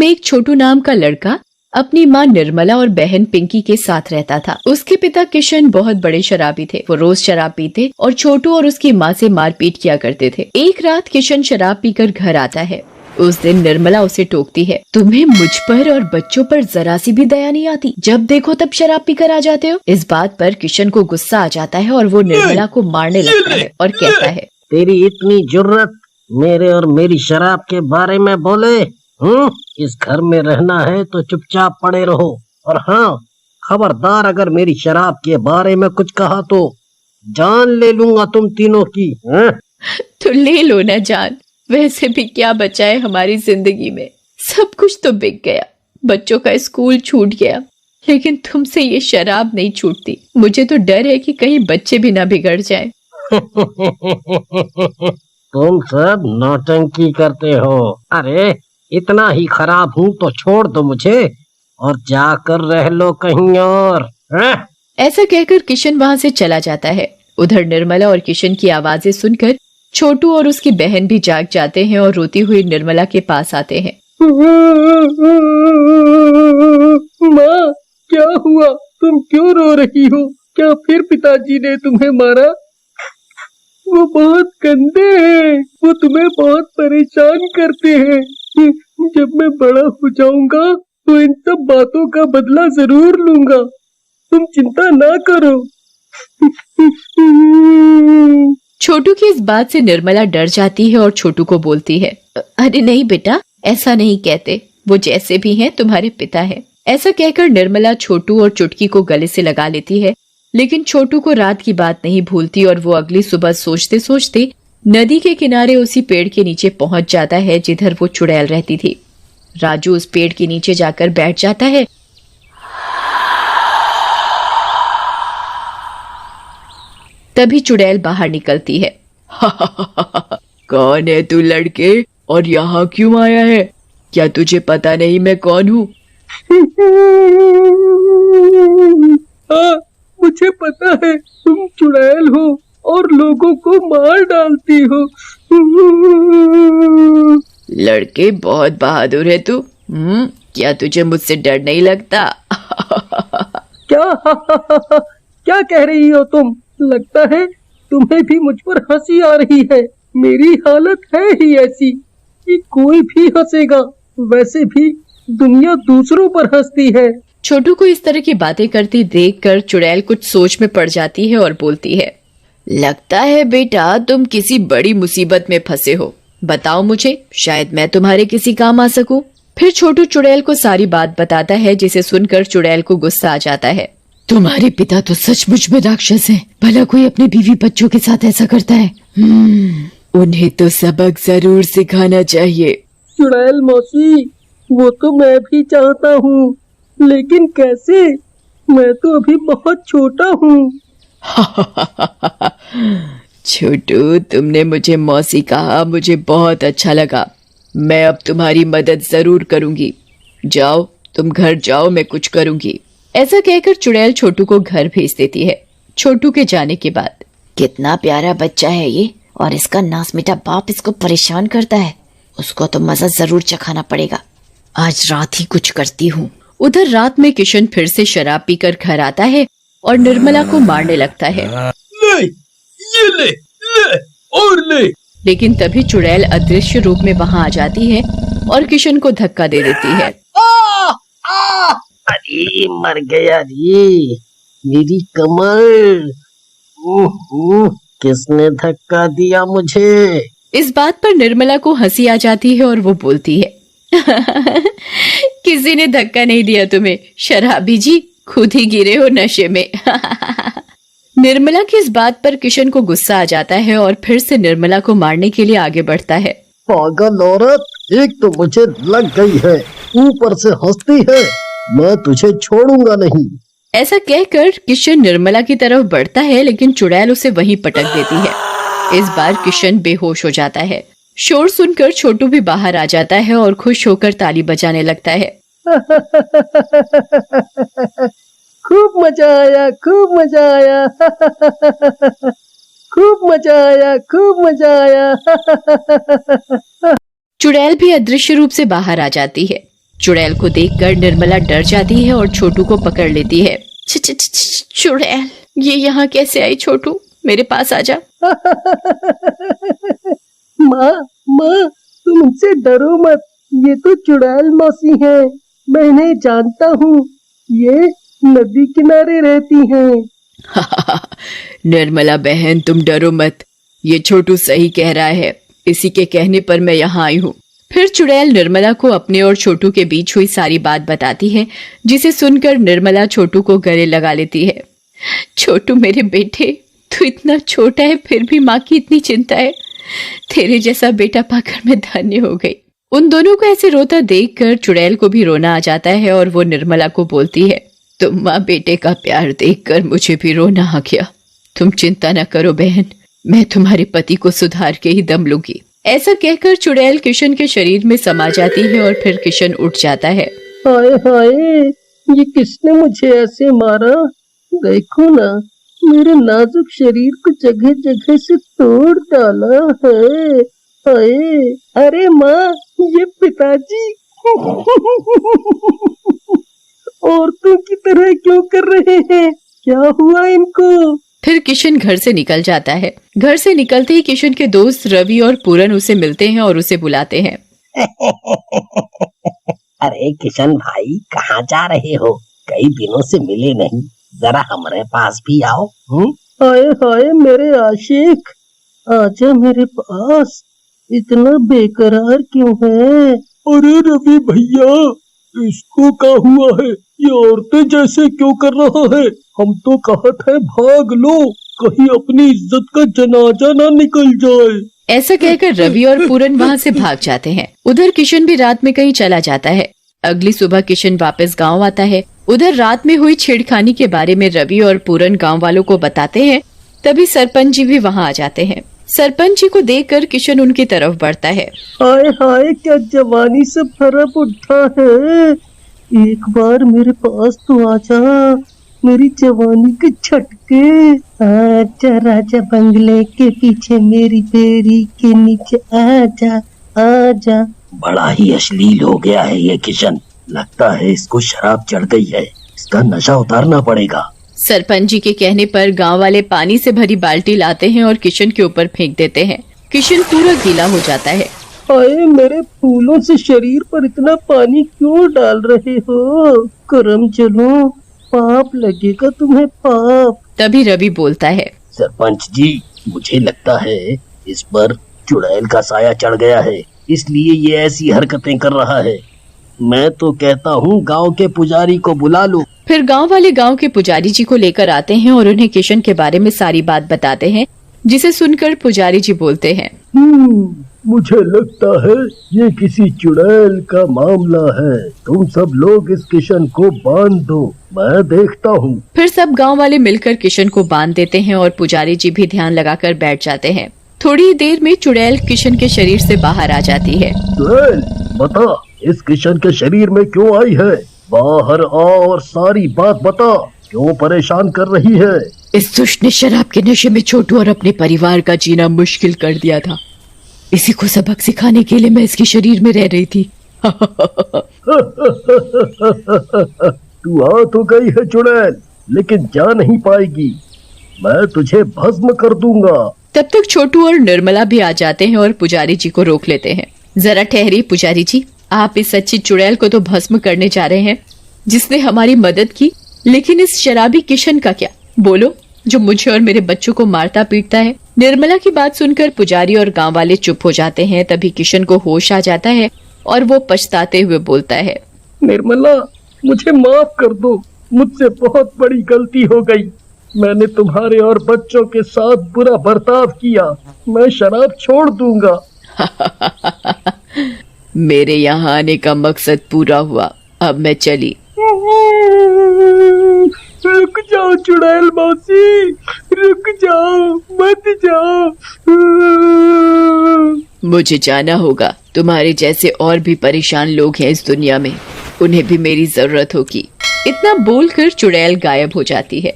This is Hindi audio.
में एक छोटू नाम का लड़का अपनी माँ निर्मला और बहन पिंकी के साथ रहता था। उसके पिता किशन बहुत बड़े शराबी थे। वो रोज शराब पीते और छोटू और उसकी माँ से मारपीट किया करते थे। एक रात किशन शराब पीकर घर आता है। उस दिन निर्मला उसे टोकती है, तुम्हें मुझ पर और बच्चों पर जरा सी भी दया नहीं आती, जब देखो तब शराब पीकर आ जाते हो। इस बात पर किशन को गुस्सा आ जाता है और वो निर्मला को मारने लगता है और कहता है, तेरी इतनी जुर्रत मेरे और मेरी शराब के बारे में बोले? इस घर में रहना है तो चुपचाप पड़े रहो, और हाँ, खबरदार अगर मेरी शराब के बारे में कुछ कहा तो जान ले लूंगा तुम तीनों की। तो ले लो ना जान, वैसे भी क्या बचा है हमारी जिंदगी में, सब कुछ तो बिक गया, बच्चों का स्कूल छूट गया, लेकिन तुमसे ये शराब नहीं छूटती। मुझे तो डर है कि कहीं बच्चे भी ना बिगड़ जाएं। तुम सब नौटंकी करते हो। अरे इतना ही खराब हूँ तो छोड़ दो मुझे और जाकर रह लो कहीं और। ऐसा कहकर किशन वहाँ से चला जाता है। उधर निर्मला और किशन की आवाजें सुनकर छोटू और उसकी बहन भी जाग जाते हैं और रोती हुई निर्मला के पास आते हैं। माँ, क्या हुआ? तुम क्यों रो रही हो? क्या फिर पिताजी ने तुम्हें मारा? वो बहुत गंदे हैं, वो तुम्हें बहुत परेशान करते हैं। जब मैं बड़ा हो जाऊंगा तो इन सब बातों का बदला जरूर लूंगा, तुम चिंता ना करो। छोटू की इस बात से निर्मला डर जाती है और छोटू को बोलती है, अरे नहीं बेटा, ऐसा नहीं कहते, वो जैसे भी हैं तुम्हारे पिता हैं। ऐसा कहकर निर्मला छोटू और चुटकी को गले से लगा लेती है, लेकिन छोटू को रात की बात नहीं भूलती और वो अगली सुबह सोचते सोचते नदी के किनारे उसी पेड़ के नीचे पहुंच जाता है जिधर वो चुड़ैल रहती थी। राजू उस पेड़ के नीचे जाकर बैठ जाता है। तभी चुड़ैल बाहर निकलती है। कौन है तू लड़के, और यहाँ क्यों आया है? क्या तुझे पता नहीं मैं कौन हूँ? हाँ, मुझे पता है, तुम चुड़ैल हो और लोगों को मार डालती हो। लड़के बहुत बहादुर है तू। क्या तुझे मुझसे डर नहीं लगता? क्या कह रही हो तुम? लगता है तुम्हें भी मुझ पर हंसी आ रही है। मेरी हालत है ही ऐसी कि कोई भी हंसेगा। वैसे भी दुनिया दूसरों पर हंसती है। छोटू को इस तरह की बातें करती देखकर चुड़ैल कुछ सोच में पड़ जाती है और बोलती है, लगता है बेटा तुम किसी बड़ी मुसीबत में फंसे हो। बताओ मुझे, शायद मैं तुम्हारे किसी काम आ सकूं। फिर छोटू चुड़ैल को सारी बात बताता है, जिसे सुनकर चुड़ैल को गुस्सा आ जाता है। तुम्हारे पिता तो सचमुच में राक्षस हैं। भला कोई अपने बीवी बच्चों के साथ ऐसा करता है? उन्हें तो सबक जरूर सिखाना चाहिए। चुड़ैल मौसी, वो तो मैं भी चाहता हूँ, लेकिन कैसे? मैं तो अभी बहुत छोटा हूँ। छोटू, तुमने मुझे मौसी कहा, मुझे बहुत अच्छा लगा। मैं अब तुम्हारी मदद जरूर करूंगी। जाओ, तुम घर जाओ, मैं कुछ करूंगी। ऐसा कहकर चुड़ैल छोटू को घर भेज देती है। छोटू के जाने के बाद, कितना प्यारा बच्चा है ये, और इसका नासमिटा बाप इसको परेशान करता है। उसको तो मजा जरूर चखाना पड़ेगा। आज रात ही कुछ करती हूँ। उधर रात में किशन फिर से शराब पीकर घर आता है और निर्मला को मारने लगता है। ले, ये ले, ले और ले। लेकिन तभी चुड़ैल अदृश्य रूप में वहाँ आ जाती है और किशन को धक्का दे देती है। अरे मर गया रे, मेरी कमर। किसने धक्का दिया मुझे? इस बात पर निर्मला को हंसी आ जाती है और वो बोलती है, किसी ने धक्का नहीं दिया तुम्हें शराबी जी, खुद ही गिरे हो नशे में। निर्मला की इस बात पर किशन को गुस्सा आ जाता है और फिर से निर्मला को मारने के लिए आगे बढ़ता है। पागल औरत, एक तो मुझे लग गई है, ऊपर से हंसती है। मैं तुझे छोड़ूंगा नहीं। ऐसा कहकर किशन निर्मला की तरफ बढ़ता है, लेकिन चुड़ैल उसे वहीं पटक देती है। इस बार किशन बेहोश हो जाता है। शोर सुनकर छोटू भी बाहर आ जाता है और खुश होकर ताली बजाने लगता है। खूब मजा आया, खूब मजा आया। खूब मजा आया, खूब मजा आया। चुड़ैल भी अदृश्य रूप से बाहर आ जाती है। चुड़ैल को देखकर निर्मला डर जाती है और छोटू को पकड़ लेती है। चुड़ैल, ये यहाँ कैसे आई? छोटू, मेरे पास आजा। माँ माँ, तुम उनसे डरो मत, ये तो चुड़ैल मौसी है, मैं इन्हें जानता हूँ, ये नदी किनारे रहती हैं। निर्मला बहन, तुम डरो मत, ये छोटू सही कह रहा है, इसी के कहने पर मैं यहाँ आई हूँ। फिर चुड़ैल निर्मला को अपने और छोटू के बीच हुई सारी बात बताती है, जिसे सुनकर निर्मला छोटू को गले लगा लेती है। छोटू मेरे बेटे, तू इतना छोटा है फिर भी माँ की इतनी चिंता है। तेरे जैसा बेटा पाकर मैं धन्य हो गई। उन दोनों को ऐसे रोता देखकर चुड़ैल को भी रोना आ जाता है और वो निर्मला को बोलती है, तुम माँ बेटे का प्यार देखकर मुझे भी रोना आ गया। तुम चिंता न करो बहन, मैं तुम्हारे पति को सुधार के ही दम लूंगी। ऐसा कहकर चुड़ैल किशन के शरीर में समा जाती है और फिर किशन उठ जाता है। हाय हाय, ये किसने मुझे ऐसे मारा? देखो ना, मेरे नाजुक शरीर को जगह जगह से तोड़ डाला है। हाय, अरे माँ, ये पिताजी औरतों की तरह क्यों कर रहे हैं? क्या हुआ इनको? फिर किशन घर से निकल जाता है। घर से निकलते ही किशन के दोस्त रवि और पूरन उसे मिलते हैं और उसे बुलाते हैं। अरे किशन भाई, कहाँ जा रहे हो? कई दिनों से मिले नहीं, जरा हमारे पास भी आओ। हाय हाय मेरे आशिक, आजा मेरे पास, इतना बेकरार क्यों है? अरे रवि भैया, इसको क्या हुआ है? ये औरतें जैसे क्यों कर रहा है? हम तो कहत है भाग लो, कहीं अपनी इज्जत का जनाजा ना निकल जाए। ऐसा कहकर रवि और पूरन वहाँ से भाग जाते हैं। उधर किशन भी रात में कहीं चला जाता है। अगली सुबह किशन वापस गांव आता है। उधर रात में हुई छेड़खानी के बारे में रवि और पूरन गांव वालों को बताते हैं। तभी सरपंच जी भी वहाँ आ जाते हैं। सरपंच जी को देखकर किशन उनकी तरफ बढ़ता है। हाय हाय, क्या जवानी से फर्क उठा है? एक बार मेरे पास तो आजा, मेरी जवानी के छटके। आजा राजा बंगले के पीछे मेरी बेरी के नीचे, आजा आजा। बड़ा ही अश्लील हो गया है ये किशन, लगता है इसको शराब चढ़ गई है, इसका नशा उतारना पड़ेगा। सरपंच जी के कहने पर गांव वाले पानी से भरी बाल्टी लाते हैं और किशन के ऊपर फेंक देते हैं। किशन पूरा गीला हो जाता है। हाय, मेरे फूलों से शरीर पर इतना पानी क्यों डाल रहे हो? करम चलो, पाप लगेगा तुम्हें, पाप। तभी रवि बोलता है, सरपंच जी, मुझे लगता है इस पर चुड़ैल का साया चढ़ गया है, इसलिए ये ऐसी हरकतें कर रहा है। मैं तो कहता हूँ गांव के पुजारी को बुला लो। फिर गांव वाले गांव के पुजारी जी को लेकर आते हैं और उन्हें किशन के बारे में सारी बात बताते हैं, जिसे सुनकर पुजारी जी बोलते हैं, मुझे लगता है ये किसी चुड़ैल का मामला है। तुम सब लोग इस किशन को बांध दो, मैं देखता हूँ। फिर सब गांव वाले मिलकर किशन को बांध देते हैं और पुजारी जी भी ध्यान लगाकर बैठ जाते हैं। थोड़ी ही देर में चुड़ैल किशन के शरीर से बाहर आ जाती है। चुड़ैल, बता, इस किशन के शरीर में क्यों आई है? बाहर आ और सारी बात बता, क्यों परेशान कर रही है? इस दुष्ट ने शराब के नशे में छोटू और अपने परिवार का जीना मुश्किल कर दिया था। इसी को सबक सिखाने के लिए मैं इसके शरीर में रह रही थी। तू आ तो गई है चुड़ैल, लेकिन जा नहीं पाएगी, मैं तुझे भस्म कर दूंगा। तब तक छोटू और निर्मला भी आ जाते हैं और पुजारी जी को रोक लेते हैं। जरा ठहरिए पुजारी जी, आप इस अच्छी चुड़ैल को तो भस्म करने जा रहे हैं जिसने हमारी मदद की, लेकिन इस शराबी किशन का क्या? बोलो, जो मुझे और मेरे बच्चों को मारता पीटता है। निर्मला की बात सुनकर पुजारी और गांव वाले चुप हो जाते हैं। तभी किशन को होश आ जाता है और वो पछताते हुए बोलता है, निर्मला, मुझे माफ कर दो, मुझसे बहुत बड़ी गलती हो गई। मैंने तुम्हारे और बच्चों के साथ बुरा बर्ताव किया, मैं शराब छोड़ दूंगा। मेरे यहाँ आने का मकसद पूरा हुआ, अब मैं चली। रुक जाओ चुड़ैल मौसी, रुक जाओ, मत जाओ। मुझे जाना होगा, तुम्हारे जैसे और भी परेशान लोग हैं इस दुनिया में, उन्हें भी मेरी जरूरत होगी। इतना बोलकर चुड़ैल गायब हो जाती है।